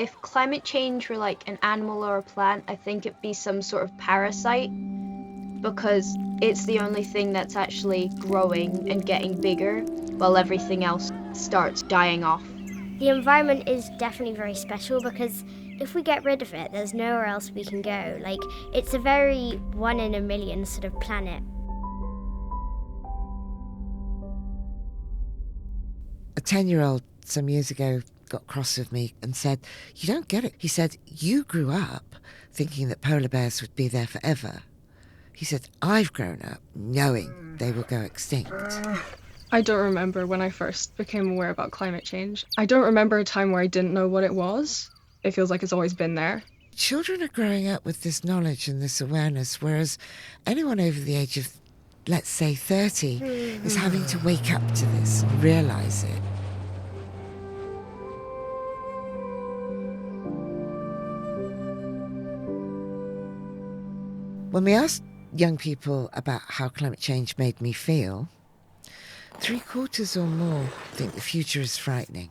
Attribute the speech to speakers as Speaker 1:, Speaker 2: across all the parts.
Speaker 1: If climate change were like an animal or a plant, I think it'd be some sort of parasite because it's the only thing that's actually growing and getting bigger while everything else starts dying off.
Speaker 2: The environment is definitely very special because if we get rid of it, there's nowhere else we can go. Like, it's a very one in a million sort of planet.
Speaker 3: A 10-year-old some years ago got cross with me and said, "You don't get it." He said, "You grew up thinking that polar bears would be there forever." He said, "I've grown up knowing they will go extinct."
Speaker 4: I don't remember when I first became aware about climate change. I don't remember a time where I didn't know what it was. It feels like it's always been there.
Speaker 3: Children are growing up with this knowledge and this awareness, whereas anyone over the age of, let's say, 30 is having to wake up to this and realise it. When we asked young people about how climate change made me feel, 3/4 or more think the future is frightening.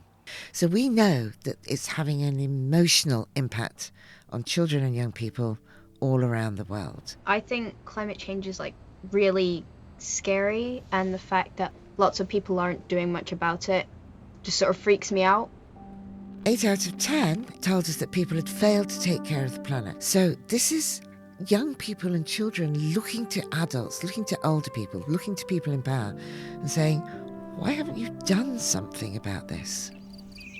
Speaker 3: So we know that it's having an emotional impact on children and young people all around the world.
Speaker 1: I think climate change is like really scary, and the fact that lots of people aren't doing much about it just sort of freaks me out.
Speaker 3: 8 out of 10 told us that people had failed to take care of the planet. So this is young people and children looking to adults, looking to older people, looking to people in power and saying, "Why haven't you done something about this?"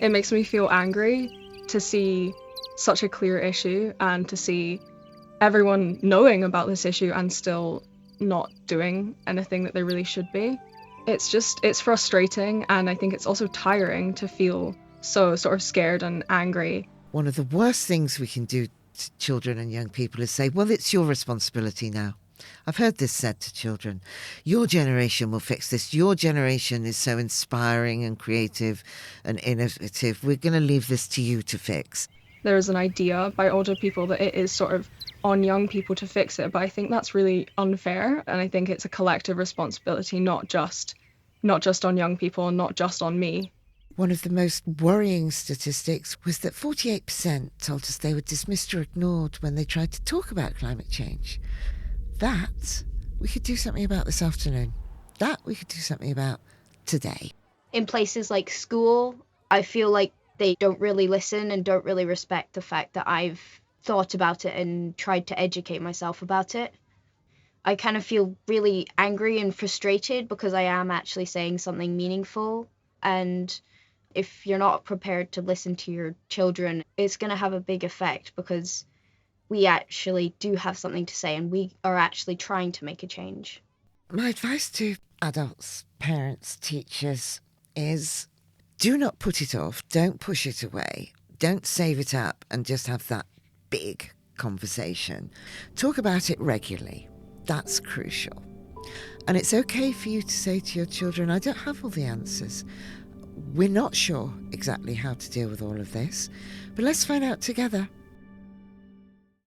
Speaker 4: It makes me feel angry to see such a clear issue and to see everyone knowing about this issue and still not doing anything that they really should be. It's frustrating, and I think it's also tiring to feel so sort of scared and angry.
Speaker 3: One of the worst things we can do to children and young people is say, "Well, it's your responsibility now." I've heard this said to children. "Your generation will fix this. Your generation is so inspiring and creative and innovative. We're going to leave this to you to fix."
Speaker 4: There is an idea by older people that it is sort of on young people to fix it, but I think that's really unfair, and I think it's a collective responsibility, not just on young people and not just on me.
Speaker 3: One of the most worrying statistics was that 48% told us they were dismissed or ignored when they tried to talk about climate change. That we could do something about this afternoon. That we could do something about today.
Speaker 1: In places like school, I feel like they don't really listen and don't really respect the fact that I've thought about it and tried to educate myself about it. I kind of feel really angry and frustrated because I am actually saying something meaningful, and if you're not prepared to listen to your children, it's going to have a big effect because we actually do have something to say and we are actually trying to make a change.
Speaker 3: My advice to adults, parents, teachers is do not put it off, don't push it away, don't save it up and just have that big conversation. Talk about it regularly. That's crucial. And it's okay for you to say to your children, "I don't have all the answers. We're not sure exactly how to deal with all of this, but let's find out together."